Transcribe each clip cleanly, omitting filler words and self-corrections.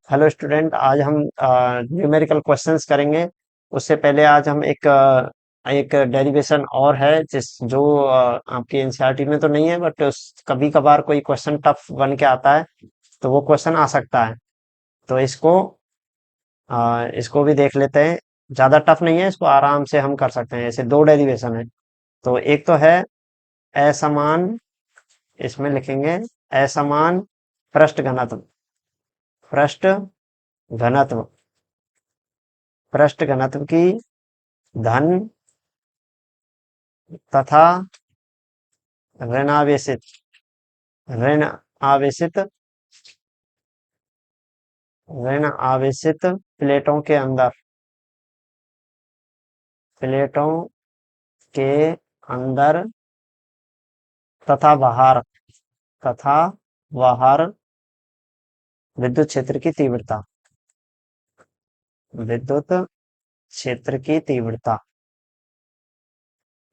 Hello student, आज हम numerical questions करेंगे। उससे पहले आज हम एक डेरिवेशन और है जिस जो आपकी एनसीईआरटी में तो नहीं है, बट कभी कभार कोई क्वेश्चन टफ बन के आता है, तो वो क्वेश्चन आ सकता है। तो इसको भी देख लेते हैं। ज्यादा टफ नहीं है, इसको आराम से हम कर सकते हैं। ऐसे दो डेरिवेशन है। तो एक तो है असमान, इसमें लिखेंगे असमान पृष्ठ घनत्व। पृष्ठ घनत्व पृष्ठ घनत्व की धन तथा ऋणावेशित ऋण आवेशित ऋण आवेशित प्लेटों के अंदर प्लेटों के अंदर तथा बाहर विद्युत क्षेत्र की तीव्रता विद्युत क्षेत्र की तीव्रता।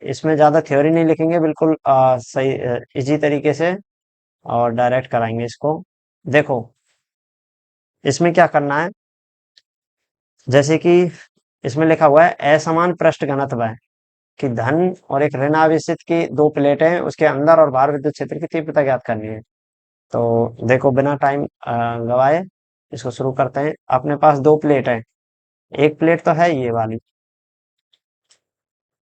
इसमें ज्यादा थ्योरी नहीं लिखेंगे, बिल्कुल सही इजी तरीके से और डायरेक्ट कराएंगे इसको। देखो, इसमें क्या करना है, जैसे कि इसमें लिखा हुआ है असमान पृष्ठ घनत्व है कि धन और एक ऋण आवेशित की दो प्लेट हैं, उसके अंदर और बाहर विद्युत क्षेत्र की तीव्रता ज्ञात करनी है। तो देखो, बिना टाइम गवाए इसको शुरू करते हैं। अपने पास दो प्लेट है। एक प्लेट तो है ये वाली,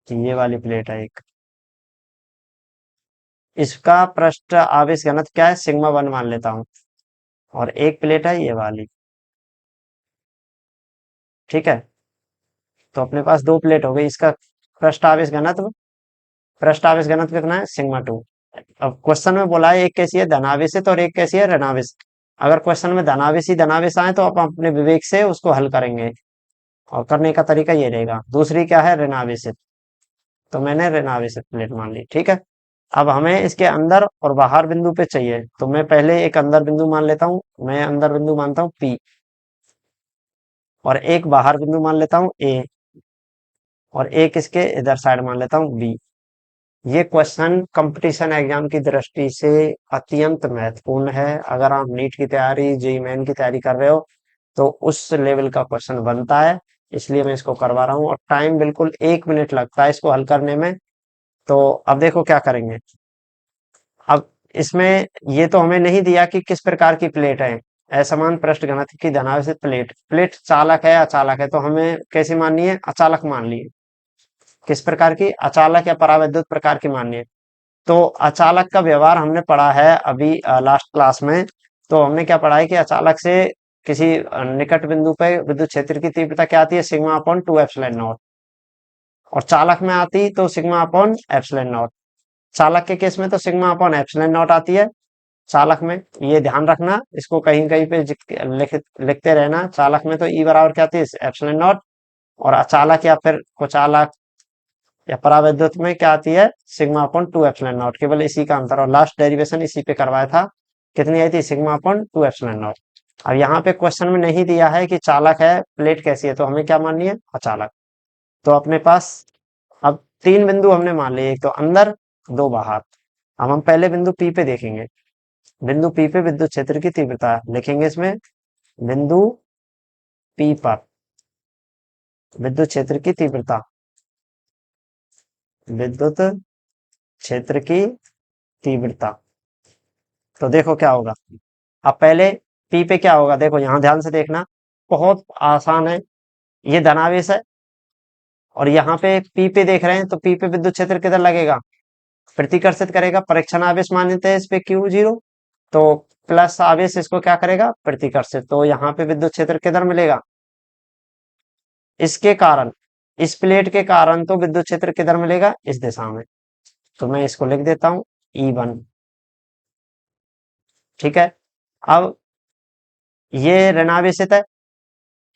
ये वाली प्लेट है एक। इसका पृष्ठ आवेश घनत्व क्या है, सिग्मा वन मान लेता हूँ। और एक प्लेट है ये वाली। ठीक है, तो अपने पास दो प्लेट हो गई। इसका पृष्ठ आवेश घनत्व कितना है, सिग्मा टू। अब क्वेश्चन में बोला है एक कैसी है धनावेशित और एक कैसी है ऋणावेशित। अगर क्वेश्चन में धनावेश आए तो आप अपने विवेक से उसको हल करेंगे, और करने का तरीका ये रहेगा। दूसरी क्या है, ऋणावेशित। तो मैंने ऋणावेशित प्लेट मान ली। ठीक है, अब हमें इसके अंदर और बाहर बिंदु पे चाहिए, तो मैं पहले एक अंदर बिंदु मान लेता हूँ। मैं अंदर बिंदु मानता हूँ पी, और एक बाहर बिंदु मान लेता हूँ ए, और एक इसके इधर साइड मान लेता हूँ बी। ये क्वेश्चन कंपटीशन एग्जाम की दृष्टि से अत्यंत महत्वपूर्ण है। अगर आप नीट की तैयारी, जेईई मेन की तैयारी कर रहे हो, तो उस लेवल का क्वेश्चन बनता है। इसलिए मैं इसको करवा रहा हूँ, और टाइम बिल्कुल 1 मिनट लगता है इसको हल करने में। तो अब देखो क्या करेंगे। अब इसमें ये तो हमें नहीं दिया कि किस प्रकार की प्लेट है। असमान पृष्ठ घनत्व की धनावेशित प्लेट प्लेट चालक है अचालक है, तो हमें कैसी माननी है, अचालक मान ली। किस प्रकार की, अचालक या परावैद्युत प्रकार की माननी है। तो अचालक का व्यवहार हमने पढ़ा है अभी लास्ट क्लास में। तो हमने क्या पढ़ा है कि अचालक से किसी निकट बिंदु पे विद्युत क्षेत्र की तीव्रता क्या आती है, sigma upon two epsilon naught. और चालक में आती तो सिग्मा अपॉन एप्सिलॉन नॉट। चालक के केस में तो सिग्मा अपॉन एप्सिलॉन नॉट आती है। चालक में ये ध्यान रखना, इसको कहीं कहीं पे लिखते रहना। चालक में तो ई बराबर क्या आती है, एप्सिलॉन नॉट। और अचालक या फिर कुचालक या परावैद्युत में क्या आती है, sigma upon two epsilon not. केवल इसी का अंतर, और लास्ट डेरिवेशन इसी पे करवाया था। कितनी आई थी, sigma upon two epsilon not. अब यहाँ पे क्वेश्चन में नहीं दिया है कि चालक है, प्लेट कैसी है, तो हमें क्या माननी है, अचालक। तो अपने पास अब तीन बिंदु हमने मान लिए, एक तो अंदर, दो बाहर। अब हम पहले बिंदु पी पे देखेंगे। बिंदु पी पे विद्युत क्षेत्र की तीव्रता लिखेंगे इसमें। बिंदु पी पर विद्युत क्षेत्र की तीव्रता, विद्युत क्षेत्र की तीव्रता। तो देखो क्या होगा। अब पहले पी पे क्या होगा, देखो यहां ध्यान से देखना, बहुत आसान है। ये धनावेश है, और यहाँ पे पी पे देख रहे हैं, तो पी पे विद्युत क्षेत्र किधर लगेगा, प्रतिकर्षित करेगा। परीक्षण आवेश मान लेते हैं इस पे क्यू जीरो। तो प्लस आवेश इसको क्या करेगा, प्रतिकर्षित। तो यहाँ पे विद्युत क्षेत्र किधर मिलेगा, इसके कारण, इस प्लेट के कारण तो विद्युत क्षेत्र किधर मिलेगा, इस दिशा में। तो मैं इसको लिख देता हूं E1। ठीक है, अब ये ऋणावेशित है।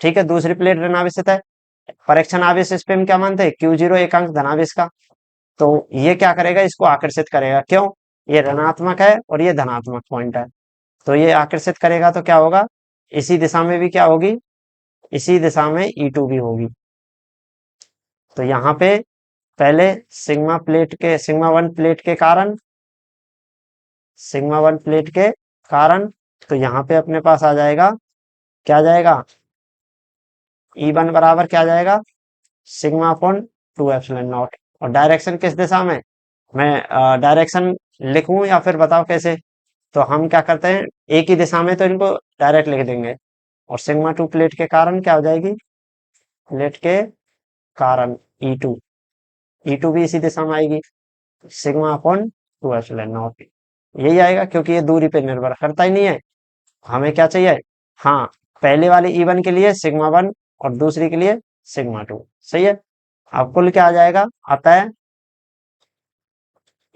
ठीक है, दूसरी प्लेट ऋणावेशित है। परीक्षण आवेश इस पे हम क्या मानते हैं, क्यू जीरो एकांक धनावेश का। तो ये क्या करेगा, इसको आकर्षित करेगा। क्यों, ये ऋणात्मक है और ये धनात्मक पॉइंट है। तो ये आकर्षित करेगा, तो क्या होगा, इसी दिशा में भी क्या होगी, इसी दिशा में E2 भी होगी। तो यहाँ पे पहले सिग्मा वन प्लेट के कारण, तो यहाँ पे अपने पास आ जाएगा क्या आ जाएगा, ई वन बराबर क्या आ जाएगा, sigma upon two epsilon naught. और डायरेक्शन किस दिशा में, मैं डायरेक्शन लिखूं या फिर बताओ कैसे। तो हम क्या करते हैं, एक ही दिशा में तो इनको डायरेक्ट लिख देंगे। और सिग्मा टू प्लेट के कारण क्या हो जाएगी, प्लेट के कारण ई टू, ई टू भी इसी दिशा में आएगी, sigma upon two epsilon not. यही आएगा क्योंकि ये दूरी पे निर्भर करता ही नहीं है। हमें क्या चाहिए, हाँ, पहले वाले ई वन के लिए सिग्मा वन और दूसरी के लिए सिग्मा टू। सही है। अब कुल क्या आ जाएगा, अतः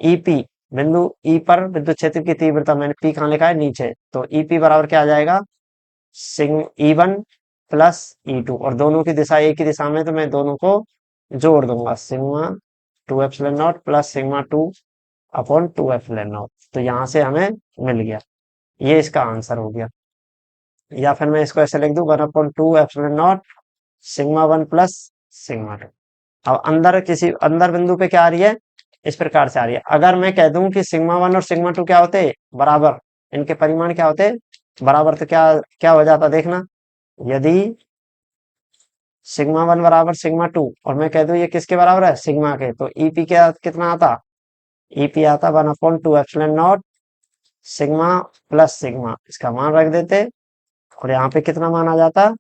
ईपी, बिंदु ई पर विद्युत क्षेत्र की तीव्रता, मैंने पी कहाँ लिखा है, नीचे, तो ईपी बराबर क्या आ जाएगा, sigma E one plus E two, और दोनों की दिशा एक ही दिशा में, तो मैं दोनों को जोड़ दूंगा, sigma two epsilon not plus sigma two upon two epsilon not. तो यहाँ से हमें मिल गया, ये इसका आंसर हो गया। या फिर मैं इसको ऐसे लिख दूं, one upon two epsilon not sigma one plus sigma two. अब अंदर किसी अंदर बिंदु पे क्या आ रही है, इस प्रकार से आ रही है। अगर मैं कह दूं कि सिग्मा वन और सिग्मा टू क्या होते, बराबर, इनके परिमाण क्या होते, बराबर, तो क्या क्या हो जाता देखना, यदि सिग्मा वन बराबर सिग्मा टू और मैं कह दूं ये किसके बराबर है, सिग्मा के, तो ईपी क्या कितना आता, ईपी आता one upon two epsilon not sigma plus sigma, इसका मान रख देते, और यहाँ पे कितना मान आ जाता,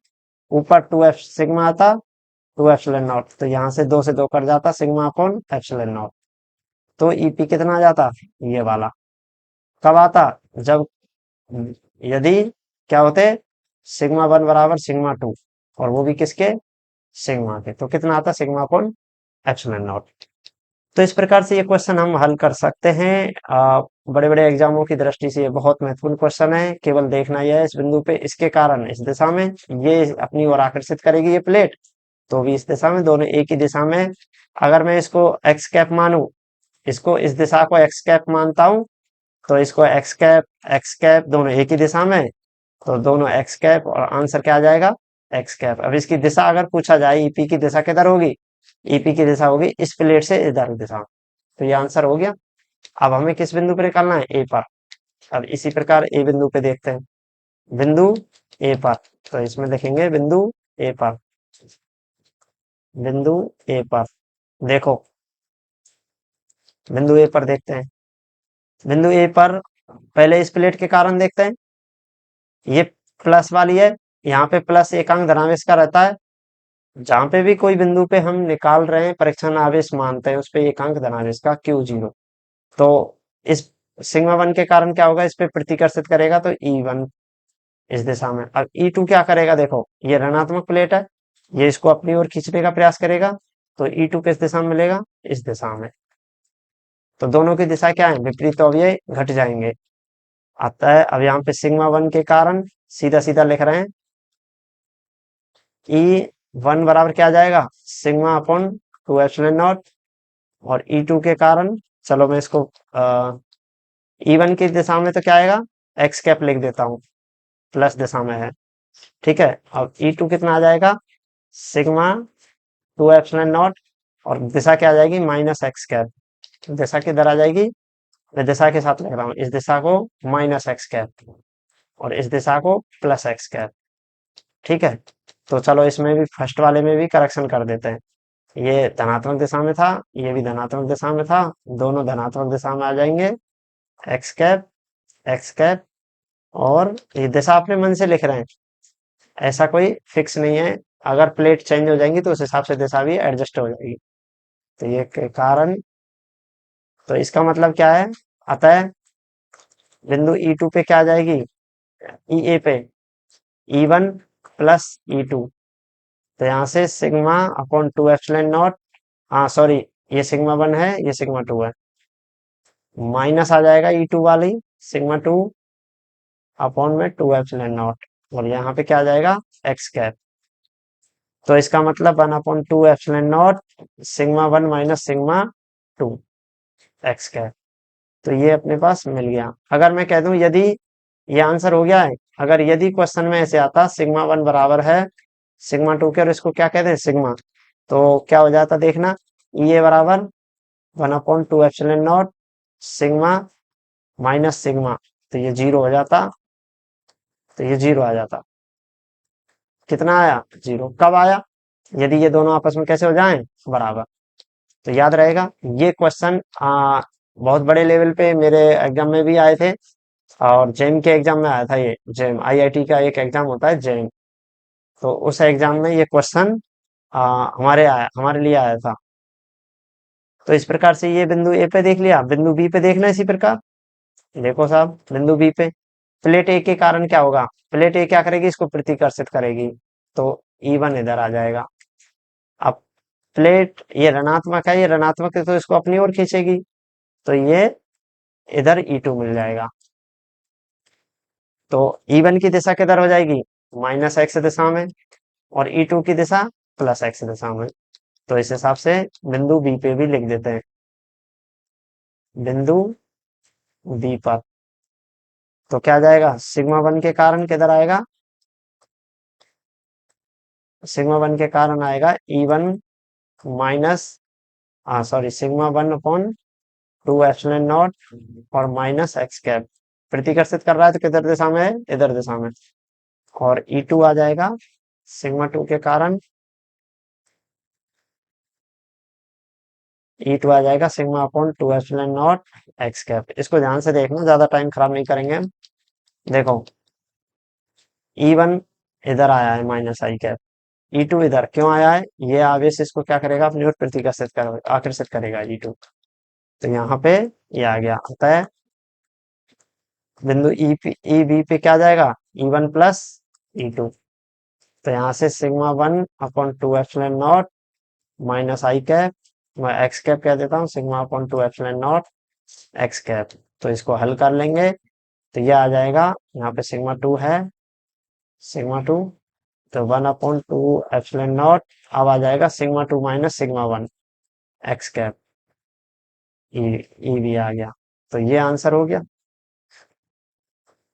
ऊपर टू एफ सिग्मा आता, टू एप्सिलॉन नॉट, तो यहाँ से दो से दो कट जाता, सिग्मा अपॉन एप्सिलॉन नॉट। तो ईपी कितना आ जाता, ये वाला। कब आता, जब, यदि क्या होते, सिग्मा वन बराबर सिग्मा टू, और वो भी किसके, सिग्मा के, तो कितना आता, सिग्मा अपॉन एप्सिलॉन नॉट। तो इस प्रकार से ये क्वेश्चन हम हल कर सकते हैं। बड़े बड़े एग्जामों की दृष्टि से ये बहुत महत्वपूर्ण क्वेश्चन है। केवल देखना यह है इस बिंदु पे इसके कारण इस दिशा में ये अपनी ओर आकर्षित करेगी ये प्लेट, तो भी इस दिशा में, दोनों एक ही दिशा में। अगर मैं इसको एक्स कैप मानूं, इसको इस दिशा को एक्स कैप मानता हूं, तो इसको एक्स कैप दोनों एक ही दिशा में, तो दोनों एक्स कैप, और आंसर क्या आ जाएगा, एक्स कैप। अब इसकी दिशा अगर पूछा जाए, ईपी की दिशा किधर होगी, ईपी की दिशा होगी इस प्लेट से इधर दिशा, तो ये आंसर हो गया। अब हमें किस बिंदु पर निकालना है, ए पर। अब इसी प्रकार ए बिंदु पे देखते हैं, बिंदु ए पर, तो इसमें देखेंगे बिंदु ए पर, बिंदु ए पर, देखो, बिंदु ए पर देखते हैं, बिंदु ए पर पहले इस प्लेट के कारण देखते हैं, ये प्लस वाली है, यहाँ पे प्लस एक अंक धनावेश का रहता है, जहां पे भी कोई बिंदु पे हम निकाल रहे हैं परीक्षण आवेश मानते हैं उस पे एक अंक धनावेश का क्यू जीरो। तो इस सिग्मा वन के कारण क्या होगा, इस पे प्रतिकर्षित करेगा, तो ई वन इस दिशा में। अब ई टू क्या करेगा, देखो ये ऋणात्मक प्लेट है, ये इसको अपनी ओर खींचने का प्रयास करेगा, तो ई टू किस दिशा में मिलेगा, इस दिशा में। तो दोनों की दिशा क्या है, विपरीत अवयव घट जाएंगे। अतः अब यहाँ पे सिग्मा वन के कारण सीधा सीधा लिख रहे हैं, ई वन बराबर क्या आ जाएगा, sigma upon two epsilon naught, और ई टू के कारण, चलो मैं इसको ई वन की दिशा में तो क्या आएगा, एक्स कैप लिख देता हूँ, प्लस दिशा में है, ठीक है। अब ई टू कितना आ जाएगा, सिग्मा टू एप्सिलॉन नॉट, और दिशा क्या आ जाएगी, माइनस एक्स कैप, दिशा किधर आ जाएगी, मैं दिशा के साथ लिख रहा हूँ, इस दिशा को माइनस एक्स कैप और इस दिशा को प्लस एक्स कैप, ठीक है। तो चलो इसमें भी फर्स्ट वाले में भी करेक्शन कर देते हैं, ये धनात्मक दिशा में था, ये भी धनात्मक दिशा में था, दोनों धनात्मक दिशा में आ जाएंगे, एक्स कैप, एक्स कैप, और ये दिशा अपने मन से लिख रहे हैं, ऐसा कोई फिक्स नहीं है, अगर प्लेट चेंज हो जाएंगी तो उस हिसाब से दिशा भी एडजस्ट हो जाएगी। तो ये के कारण, तो इसका मतलब क्या है, अतः बिंदु ई टू पे क्या आ जाएगी, ई ए पे E one plus E two, तो यहाँ से sigma upon two epsilon naught, हाँ सॉरी, ये सिग्मा वन है, ये सिग्मा टू है, माइनस आ जाएगा ई टू वाली, सिग्मा टू अपॉन में टू एप्सिलॉन नॉट, और यहाँ पे क्या आ जाएगा, एक्स कैप। तो इसका मतलब one upon two epsilon not sigma one minus sigma two x cap. तो ये अपने पास मिल गया। अगर मैं कह दूं यदि ये आंसर हो गया है, अगर यदि क्वेश्चन में ऐसे आता सिग्मा वन बराबर है सिग्मा टू के, और इसको क्या कहते हैं, सिग्मा, तो क्या हो जाता देखना, ये बराबर one upon two epsilon not sigma minus sigma, तो ये जीरो हो जाता, तो ये जीरो आ जाता, कितना आया? 0। कब आया? यदि ये दोनों आपस में कैसे हो जाएं? बराबर। तो याद रहेगा ये क्वेश्चन बहुत बड़े लेवल पे मेरे एग्जाम में भी आए थे, और जेम के एग्जाम में आया था। ये जेम आईआईटी का एक एग्जाम होता है जेम, तो उस एग्जाम में ये क्वेश्चन हमारे लिए आया था। तो इस प्रकार से ये बिंदु ए पे देख लिया, बिंदु बी पे देखना इसी प्रकार। देखो साहब, बिंदु बी पे प्लेट ए के कारण क्या होगा? प्लेट ए क्या करेगी? इसको प्रतिकर्षित करेगी, तो E1 इधर आ जाएगा। अब प्लेट ये ऋणात्मक है, ये ऋणात्मक है, तो इसको अपनी ओर खींचेगी, तो ये इधर E2 मिल जाएगा। तो E1 की दिशा किधर हो जाएगी? -x दिशा में, और E2 की दिशा +x दिशा में। तो इस हिसाब से बिंदु बी पे भी लिख देते हैं, बिंदु बी पर। तो क्या जाएगा? σ1 के कारण किधर आएगा? σ1 के कारण आएगा E1 माइनस, सॉरी, σ1/2 और -x कैप। प्रतिकर्षित कर रहा है तो किधर दिशा में है? इधर दिशा में। और E2 आ जाएगा σ2 के कारण, E2 आ जाएगा σ/2 x कैप। इसको ध्यान से देखना, ज्यादा टाइम खराब नहीं करेंगे हम। देखो E1 इधर आया है -i कैप, E2 इधर क्यों आया है? ये आवेश इसको क्या करेगा? अपनी ओर आकर्षित करेगा E2। तो यहाँ पे ये आ गया। अतः बिंदु ई बी पे क्या जाएगा? E1 plus E2। तो यहाँ से σ1/2 -i कैप, मैं एक्स कैप कह देता हूँ, σ/2 एक्स कैप। तो इसको हल कर लेंगे, तो ये आ जाएगा, यहाँ पे σ2 है, σ2, तो 1/2 अब आ जाएगा σ2 माइनस σ1 एक्स कैप, ई भी आ गया। तो ये आंसर हो गया।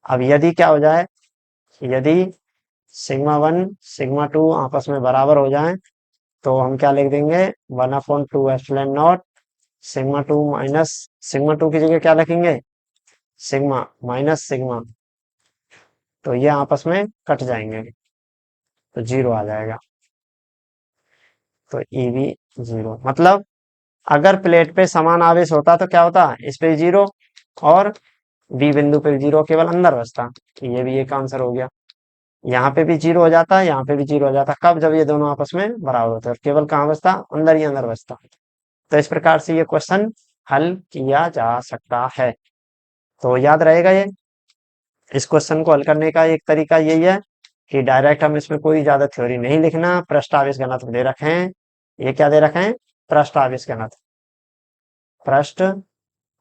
अब यदि क्या हो जाए, यदि σ1 σ2 आपस में बराबर हो जाए, तो हम क्या लिख देंगे? 1/2 σ2 माइनस σ2 की जगह क्या लिखेंगे? Sigma minus sigma. तो ये आपस में कट जाएंगे, तो 0 आ जाएगा। तो ई भी 0, मतलब अगर प्लेट पे समान आवेश होता तो क्या होता? इस पे 0 और बी बिंदु पे 0, केवल अंदर बचता। तो ये भी एक आंसर हो गया। यहाँ पे भी 0 हो जाता, यहाँ पे भी 0 हो जाता। कब? जब ये दोनों आपस में बराबर होते, और केवल कहाँ बचता? अंदर ही अंदर बचता। तो इस प्रकार से ये क्वेश्चन हल किया जा सकता है। तो याद रहेगा ये। इस क्वेश्चन को हल करने का एक तरीका यही है कि डायरेक्ट हम इसमें कोई ज्यादा थ्योरी नहीं लिखना। पृष्ठ आवेश घनत्व दे रखे हैं, ये क्या दे रखे हैं? पृष्ठ आवेश घनत्व, पृष्ठ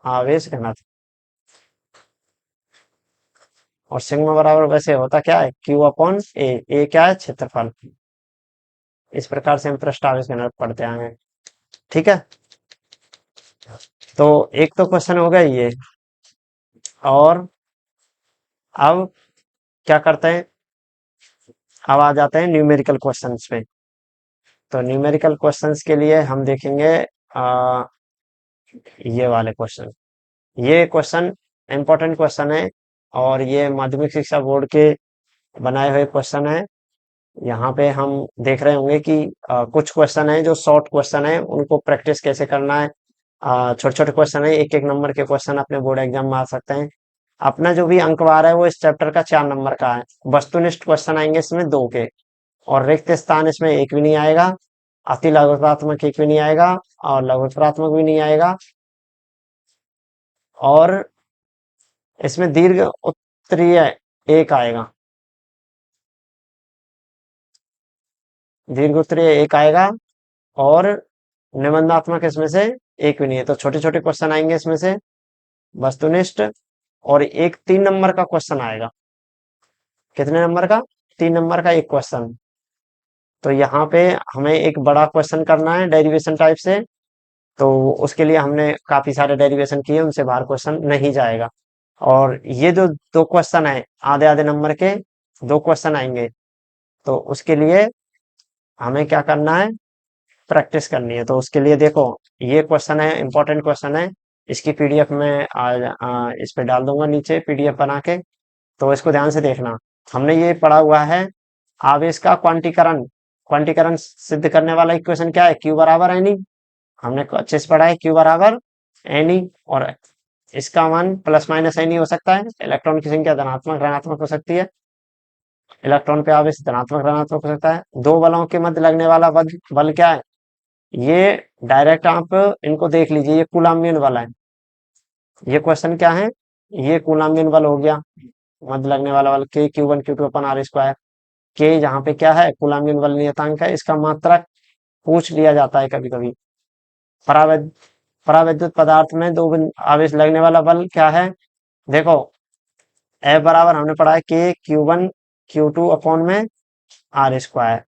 आवेश घनत्व। और सिग्मा बराबर वैसे होता क्या है? Q/A। ए क्या है? क्षेत्रफल। इस प्रकार से हम पृष्ठ आवेश घनत्व पढ़ते आए हैं। ठीक है, तो एक तो क्वेश्चन हो गया ये। और अब क्या करते हैं? अब आ जाते हैं न्यूमेरिकल क्वेश्चंस पे। तो न्यूमेरिकल क्वेश्चंस के लिए हम देखेंगे ये वाले क्वेश्चन। ये क्वेश्चन इंपॉर्टेंट क्वेश्चन है, और ये माध्यमिक शिक्षा बोर्ड के बनाए हुए क्वेश्चन है। यहाँ पे हम देख रहे होंगे कि कुछ क्वेश्चन है जो शॉर्ट क्वेश्चन है, उनको प्रैक्टिस कैसे करना है। छोटे छोटे क्वेश्चन है, एक एक नंबर के क्वेश्चन अपने बोर्ड एग्जाम में आ सकते हैं। अपना जो भी अंकवार है वो इस चैप्टर का 4 नंबर का है। वस्तुनिष्ठ क्वेश्चन आएंगे इसमें 2 के, और रिक्त स्थान इसमें एक भी नहीं आएगा, अति लघुत्तरात्मक एक भी नहीं आएगा, और लघुत्तरात्मक भी नहीं आएगा। और इसमें दीर्घ उत्तरीय एक आएगा, दीर्घ उत्तरीय एक आएगा, और निबंधात्मक इसमें से एक भी नहीं है। तो छोटे छोटे क्वेश्चन आएंगे इसमें से, वस्तुनिष्ठ। और एक 3 नंबर का क्वेश्चन आएगा। कितने नंबर का? 3 नंबर का एक क्वेश्चन। तो यहाँ पे हमें एक बड़ा क्वेश्चन करना है डेरिवेशन टाइप से, तो उसके लिए हमने काफी सारे डेरिवेशन किए, उनसे बाहर क्वेश्चन नहीं जाएगा। और ये जो 2 क्वेश्चन है, आधे आधे नंबर के 2 क्वेश्चन आएंगे, तो उसके लिए हमें क्या करना है? प्रैक्टिस करनी है। तो उसके लिए देखो, ये क्वेश्चन है, इंपॉर्टेंट क्वेश्चन है। इसकी पीडीएफ में इस पे डाल दूंगा नीचे, पीडीएफ बना के। तो इसको ध्यान से देखना। हमने ये पढ़ा हुआ है आवेश का क्वांटीकरण क्वांटीकरण सिद्ध करने वाला इक्वेशन क्या है, क्यू बराबर एन। हमने अच्छे से पढ़ा है, क्यू बराबर एन। और इसका मान प्लस माइनस एन हो सकता है। इलेक्ट्रॉन की संख्या धनात्मक ऋणात्मक हो सकती है। इलेक्ट्रॉन पे आवेश धनात्मक ऋणात्मक हो सकता है। दो बलों के मध्य लगने वाला बल क्या है, ये डायरेक्ट आप इनको देख लीजिए, ये कूलम्बियन बल है। ये क्वेश्चन क्या है, ये कूलम्बियन बल हो गया, मध्य लगने वाला बल के Q1 Q2 अपन आर स्क्वायर। के यहाँ पे क्या है, कूलम्बियन बल नियतांक है, इसका मात्रक पूछ लिया जाता है कभी कभी। परावैद्युत परावैद्युत पदार्थ में दो आवेश लगने वाला बल क्या है, देखो F बराबर हमने पढ़ा है के Q1 Q2 अपॉन में आर स्क्वायर।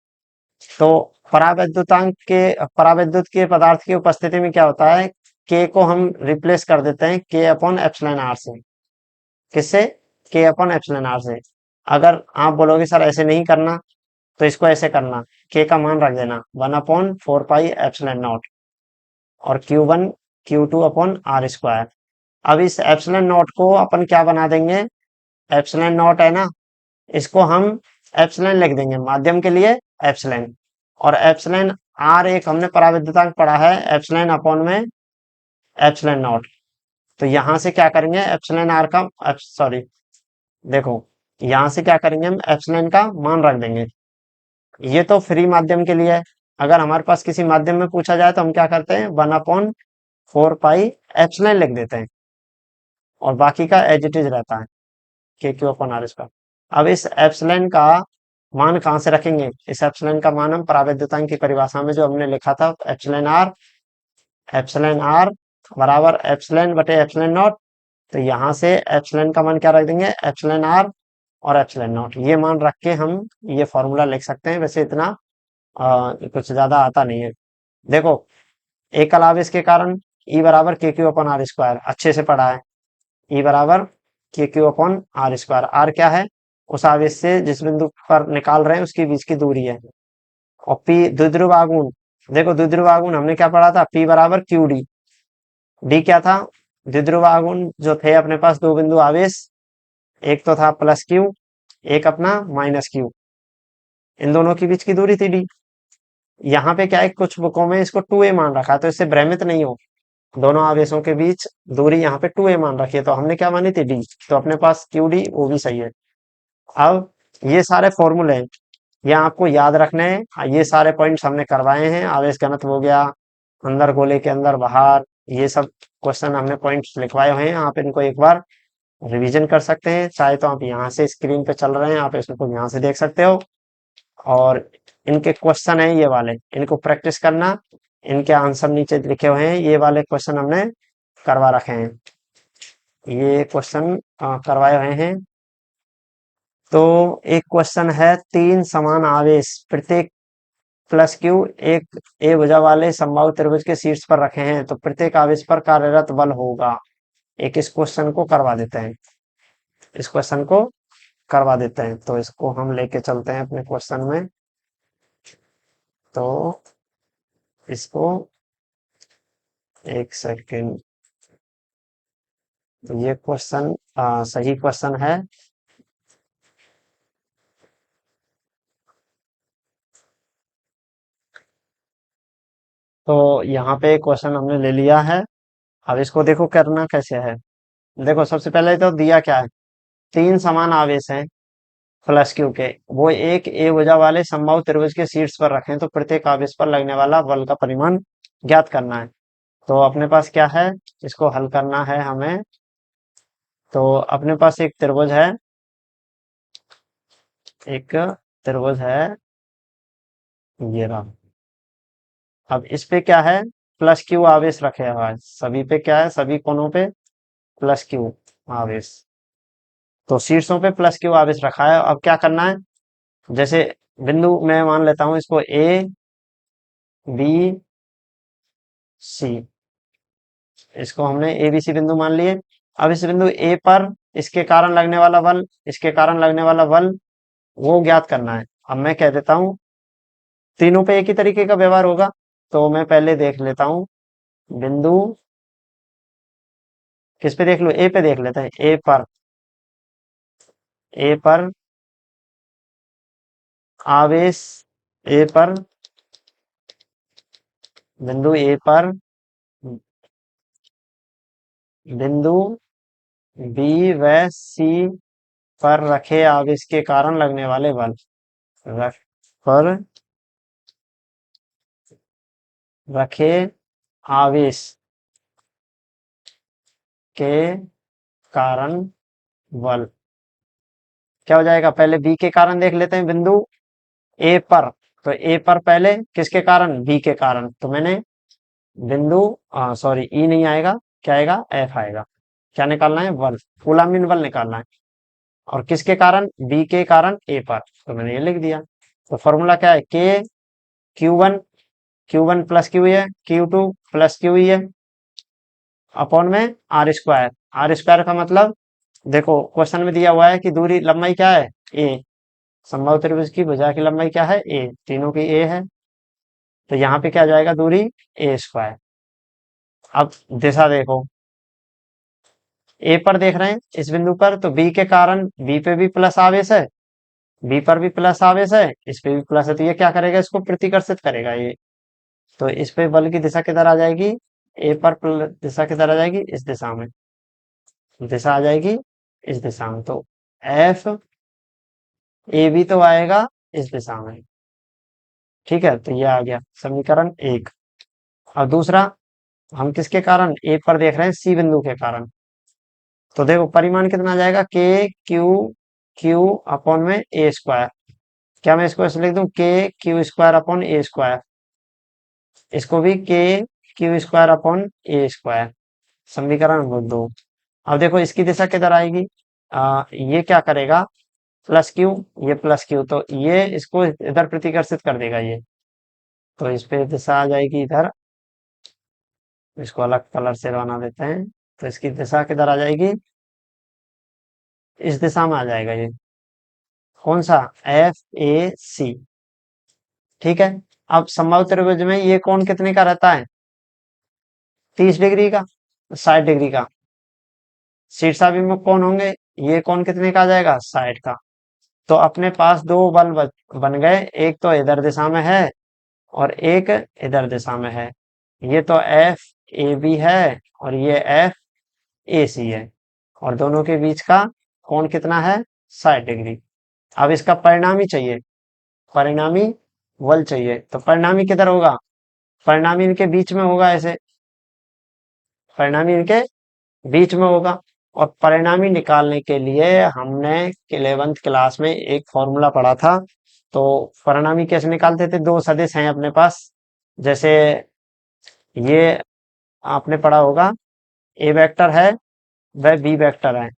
तो परावैद्युत के पदार्थ की उपस्थिति में क्या होता है, के को हम रिप्लेस कर देते हैं के अपॉन एप्सिलॉन आर से। किससे, के अपॉन एप्सिलॉन आर से। अगर आप बोलोगे सर ऐसे नहीं करना, तो इसको ऐसे करना, के का मान रख देना 1/4 पाई एप्सिलॉन नॉट और Q1 Q2 upon r square. अब इस एप्सिलॉन नॉट को अपन क्या बना देंगे, एप्सिलॉन नॉट है ना, इसको हम एप्सिलॉन लिख देंगे माध्यम के लिए एप्सिलॉन। और एप्सिलॉन आर एक हमने पराविद्युतांक पढ़ा है, एप्सिलॉन अपॉन में एप्सिलॉन नॉट। तो यहां से क्या करेंगे, एप्सिलॉन आर का सॉरी, देखो यहां से क्या करेंगे, हम एप्सिलॉन का मान रख देंगे। ये तो फ्री माध्यम के लिए है। अगर हमारे पास किसी माध्यम में पूछा जाए तो हम क्या करते हैं, 1/4 पाई एप्सिलॉन लिख देते हैं और बाकी का एज इट इज रहता है, के क्यू अपन आर स्क्वायर। अब इस एप्सिलॉन का मान कहाँ से रखेंगे, इस एप्सिलॉन का मान हम परावैद्युतांक की परिभाषा में जो हमने लिखा था, एप्सिलॉन आर बराबर एप्सिलॉन बटे एप्सिलॉन नॉट। तो यहाँ से एप्सिलॉन का मान क्या रख देंगे, एप्सिलॉन आर और एप्सिलॉन नॉट, ये मान रख के हम ये फॉर्मूला लिख सकते हैं। वैसे इतना कुछ ज्यादा आता नहीं है। देखो एकल आवेश के कारण ई बराबर k q upon r square, अच्छे से पढ़ा है। ई बराबर k q upon r square, r क्या है, उस आवेश से जिस बिंदु पर निकाल रहे हैं उसके बीच की दूरी है। और पी द्विध्रुव आघूर्ण, देखो द्विध्रुव आघूर्ण हमने क्या पढ़ा था, पी बराबर क्यू डी। डी क्या था, द्विध्रुव आघूर्ण जो थे अपने पास दो बिंदु आवेश, एक तो था प्लस क्यू, एक अपना माइनस क्यू, इन दोनों के बीच की दूरी थी डी। यहाँ पे क्या है, कुछ बुकों में इसको 2a मान रखा है, तो इससे भ्रमित नहीं हो। दोनों आवेशों के बीच दूरी यहाँ पे 2a मान रखी है, तो हमने क्या मानी थी, डी। तो अपने पास क्यू डी वो भी सही है। अब ये सारे फॉर्मूले हैं, ये आपको याद रखने हैं। ये सारे पॉइंट्स हमने करवाए हैं, आवेश घनत्व हो गया, अंदर गोले के अंदर बाहर, ये सब क्वेश्चन हमने पॉइंट्स लिखवाए हुए हैं। आप इनको एक बार रिवीजन कर सकते हैं, चाहे तो आप यहाँ से स्क्रीन पे चल रहे हैं, आप इसको यहाँ से देख सकते हो। और इनके क्वेश्चन है ये वाले, इनको प्रैक्टिस करना। इनके आंसर नीचे लिखे हुए हैं, ये वाले क्वेश्चन हमने करवा रखे हैं, ये क्वेश्चन करवाए हुए हैं। तो एक क्वेश्चन है, तीन समान आवेश प्रत्येक प्लस क्यू एक ए भुजा वाले समबाहु त्रिभुज के शीर्ष पर रखे हैं, तो प्रत्येक आवेश पर कार्यरत बल होगा। एक इस क्वेश्चन को करवा देते हैं, इस क्वेश्चन को करवा देते हैं। तो इसको हम लेके चलते हैं अपने क्वेश्चन में। तो इसको एक सेकंड, तो ये क्वेश्चन सही क्वेश्चन है। तो यहाँ पे क्वेश्चन हमने ले लिया है। अब इसको देखो करना कैसे है। देखो सबसे पहले तो दिया क्या है, तीन समान आवेश हैं प्लस क्यू के, वो एक ए भुजा वाले समबाहु त्रिभुज के शीर्ष पर रखें, तो प्रत्येक आवेश पर लगने वाला बल का परिमाण ज्ञात करना है। तो अपने पास क्या है, इसको हल करना है हमें। तो अपने पास एक त्रिभुज है, एक त्रिभुज है, ये रहा। अब इस पे क्या है, प्लस क्यू आवेश रखे हुआ है, सभी पे क्या है, सभी कोनों पे प्लस क्यू आवेश। तो शीर्षों पे प्लस क्यू आवेश रखा है। अब क्या करना है, जैसे बिंदु मैं मान लेता हूं इसको ए बी सी, इसको हमने ए बी सी बिंदु मान लिए। अब इस बिंदु ए पर इसके कारण लगने वाला बल, इसके कारण लगने वाला बल वो ज्ञात करना है। अब मैं कह देता हूं, तीनों पे एक ही तरीके का व्यवहार होगा। तो मैं पहले देख लेता हूं बिंदु, किस पे देख लो, ए पे देख लेते हैं। ए पर आवेश ए पर, बिंदु ए पर, बिंदु बी व सी पर रखे आवेश के कारण लगने वाले बल, रख पर रखे आवेश के कारण बल। क्या हो जाएगा, पहले बी के कारण देख लेते हैं, बिंदु ए पर। तो ए पर पहले किसके कारण, बी के कारण। तो मैंने बिंदु, सॉरी ई नहीं आएगा, क्या आएगा, एफ आएगा। क्या निकालना है, बल, कूलम्बिक बल निकालना है। और किसके कारण, बी के कारण ए पर। तो मैंने ये लिख दिया। तो फॉर्मूला क्या है, के क्यू वन प्लस क्यू है, Q2 प्लस क्यू है, अपॉन में आर स्क्वायर का मतलब, देखो क्वेश्चन में दिया हुआ है कि दूरी लंबाई क्या है, ए। समबाहु त्रिभुज की भुजा की लंबाई क्या है, ए, तीनों की ए है। तो यहाँ पे क्या जाएगा, दूरी ए स्क्वायर। अब दिशा देखो, ए पर देख रहे हैं इस बिंदु पर, तो बी के कारण बी पे भी प्लस आवेश है, बी पर भी प्लस आवेश है, इस पे भी प्लस है। तो ये क्या करेगा, इसको प्रतिकर्षित करेगा ये। तो इस पे बल की दिशा किधर आ जाएगी, ए पर दिशा किधर आ जाएगी, इस दिशा में। दिशा आ जाएगी इस दिशा में। तो एफ ए भी तो आएगा इस दिशा में। ठीक है, तो ये आ गया समीकरण एक। और दूसरा, हम किसके कारण ए पर देख रहे हैं, सी बिंदु के कारण। तो देखो परिमाण कितना आ जाएगा, के क्यू क्यू अपॉन में ए स्क्वायर। क्या मैं इसको ऐसे लिख दूं, के क्यू स्क्वायर अपॉन ए स्क्वायर। इसको भी के क्यू स्क्वायर अपॉन ए स्क्वायर। समीकरण नंबर दो। अब देखो इसकी दिशा किधर आएगी, ये क्या करेगा, प्लस क्यू, ये प्लस क्यू, तो ये इसको इधर प्रतिकर्षित कर देगा ये। तो इस पे दिशा आ जाएगी इधर। इसको अलग कलर से बना देते हैं। तो इसकी दिशा किधर आ जाएगी, इस दिशा में आ जाएगा ये। कौन सा, FAC। ठीक है। अब समबाहु त्रिभुज में ये कोण कितने का रहता है, 30 डिग्री का, 60 डिग्री का। शीर्षाभिमुख कोण होंगे, ये कोण कितने का आ जाएगा, 60 का। तो अपने पास दो बल बन गए, एक तो इधर दिशा में है और एक इधर दिशा में है। ये तो FAB है और ये FAC है। और दोनों के बीच का कोण कितना है, 60 डिग्री। अब इसका परिणामी चाहिए, परिणामी बल चाहिए। तो परिणामी किधर होगा, परिणामी इनके बीच में होगा ऐसे, परिणामी इनके बीच में होगा। और परिणामी निकालने के लिए हमने 11वीं क्लास में एक फॉर्मूला पढ़ा था। तो परिणामी कैसे निकालते थे, दो सदिश हैं अपने पास। जैसे ये आपने पढ़ा होगा, ए वेक्टर है वह बी वेक्टर है,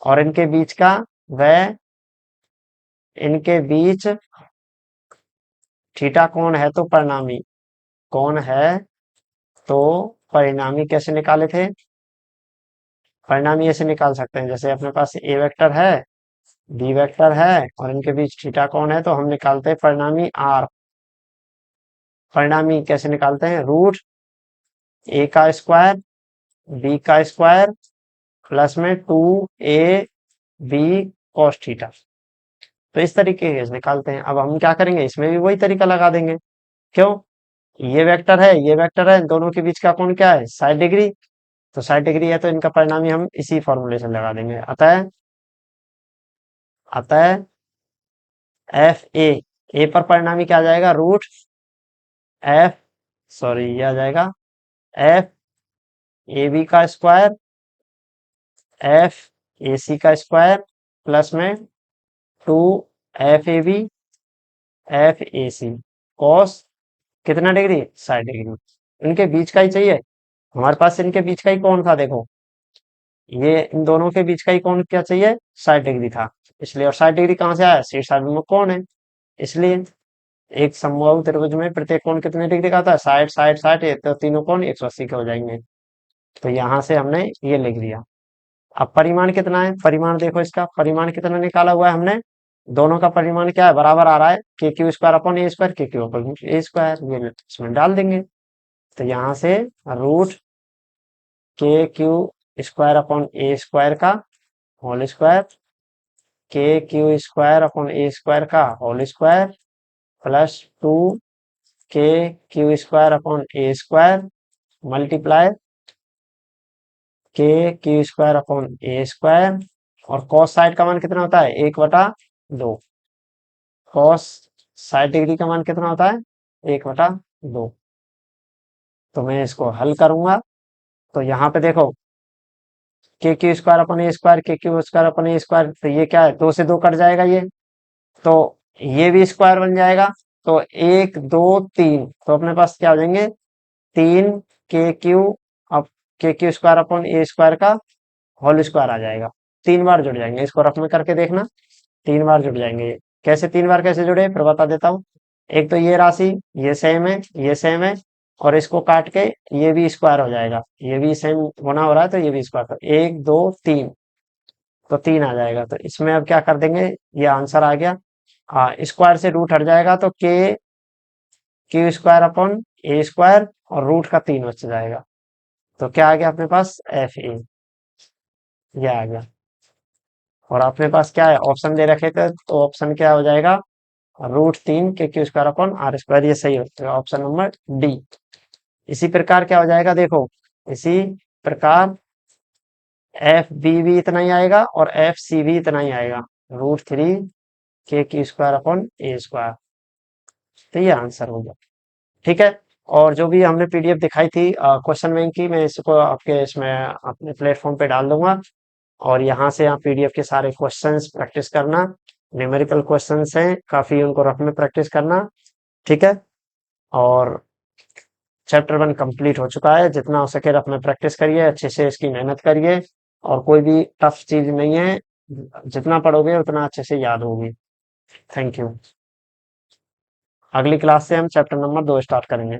और इनके बीच थीटा कोण है, तो परिणामी कोण है। तो परिणामी कैसे निकाले थे, परिणामी ऐसे निकाल सकते हैं, जैसे अपने पास ए वेक्टर है, बी वेक्टर है, और इनके बीच थीटा कोण है, तो हम निकालते हैं परिणामी आर। परिणामी कैसे निकालते हैं, रूट ए का स्क्वायर बी का स्क्वायर प्लस में 2AB cos थीटा। तो इस तरीके से निकालते हैं। अब हम क्या करेंगे, इसमें भी वही तरीका लगा देंगे। क्यों, ये वेक्टर है, दोनों के बीच का कोण क्या है, 60 डिग्री। तो 60 डिग्री है, तो इनका परिणामी हम इसी फॉर्मूले से लगा देंगे। अतः अतः FA पर परिणामी क्या आ जाएगा, रूट एफ, सॉरी ये आ जाएगा FAB का स्क्वायर FAC का स्क्वायर प्लस में 2FAB FAC कॉस कितना डिग्री, 60 डिग्री। इनके बीच का ही चाहिए, हमारे पास इनके बीच का ही कौन था, देखो ये इन दोनों के बीच का ही कौन क्या चाहिए, 60 डिग्री था। इसलिए, और 60 डिग्री कहाँ से आया, शीर्षाभिमुख कौन है, इसलिए। एक समबाहु त्रिभुज में प्रत्येक कोण कितने डिग्री का होता है, 60 60 60, तो तीनों कोण 180 के हो जाएंगे। तो यहाँ से हमने ये लिख दिया। अब परिमाण कितना है, परिमाण देखो, इसका परिमाण कितना निकाला हुआ है हमने, दोनों का परिमाण क्या है, बराबर आ रहा है, के क्यू स्क्वायर अपॉन ए स्क्वायर, के क्यू अपॉन ए स्क्वायर, ये इसमें डाल देंगे। तो यहाँ से रूट के क्यू स्क्वायर अपॉन ए स्क्वायर का होल स्क्वायर के क्यू स्क्वायर अपॉन ए स्क्वायर का होल स्क्वायर प्लस 2 के क्यू स्क्वायर अपॉन ए स्क्वायर मल्टीप्लाई के क्यू स्क्वायर अपॉन ए स्क्वायर। और कॉस साइड का मान कितना होता है 1/2। कॉस 60 डिग्री का मान कितना होता है 1/2। तो मैं इसको हल करूंगा। तो यहाँ पे देखो के क्यू स्क्वायर अपन ए स्क्वायर के क्यू स्क्वायर अपन ए स्क्वायर, तो ये क्या है 2 से 2 कट जाएगा ये। तो ये भी स्क्वायर बन जाएगा। तो 1 2 3, तो अपने पास क्या हो जाएंगे 3 के क्यू अब के क्यू स्क्वायर अपन ए स्क्वायर का होल स्क्वायर आ जाएगा। 3 बार जुड़ जाएंगे, इसको रफ में करके देखना। 3 बार जुड़ जाएंगे ये। कैसे 3 बार कैसे जुड़े फिर बता देता हूँ। एक तो ये राशि ये सेम है ये सेम है, और इसको काट के ये भी स्क्वायर हो जाएगा, ये भी सेम होना हो रहा है तो ये भी स्क्वायर कर 1 2 3, तो 3 आ जाएगा। तो इसमें अब क्या कर देंगे, ये आंसर आ गया। स्क्वायर से रूट हट जाएगा तो के क्यू स्क्वायर अपॉन ए स्क्वायर और रूट का 3 बच जाएगा। तो क्या आ गया अपने पास एफ ए, ये आ गया। और अपने पास क्या है ऑप्शन दे रखे थे, तो ऑप्शन क्या हो जाएगा √3 k q square upon r square, ये सही होता है ऑप्शन नंबर डी। इसी प्रकार क्या हो जाएगा देखो, इसी प्रकार एफ बी भी इतना ही आएगा और एफ सी भी इतना ही आएगा √3 के क्यू स्क्वायर अपॉन ए स्क्वायर। तो ये आंसर होगा। ठीक है। और जो भी हमने पीडीएफ दिखाई थी क्वेश्चन बैंक की, मैं इसको आपके इसमें अपने प्लेटफॉर्म पे डाल दूंगा। और यहाँ से आप पीडीएफ के सारे क्वेश्चंस प्रैक्टिस करना। न्यूमेरिकल क्वेश्चंस हैं काफी, उनको रफ में प्रैक्टिस करना। ठीक है। और चैप्टर 1 कंप्लीट हो चुका है, जितना हो सके रफ में प्रैक्टिस करिए, अच्छे से इसकी मेहनत करिए। और कोई भी टफ चीज नहीं है, जितना पढ़ोगे उतना अच्छे से याद होगी। Thank you. अगली क्लास से हम चैप्टर नंबर 2 स्टार्ट करेंगे।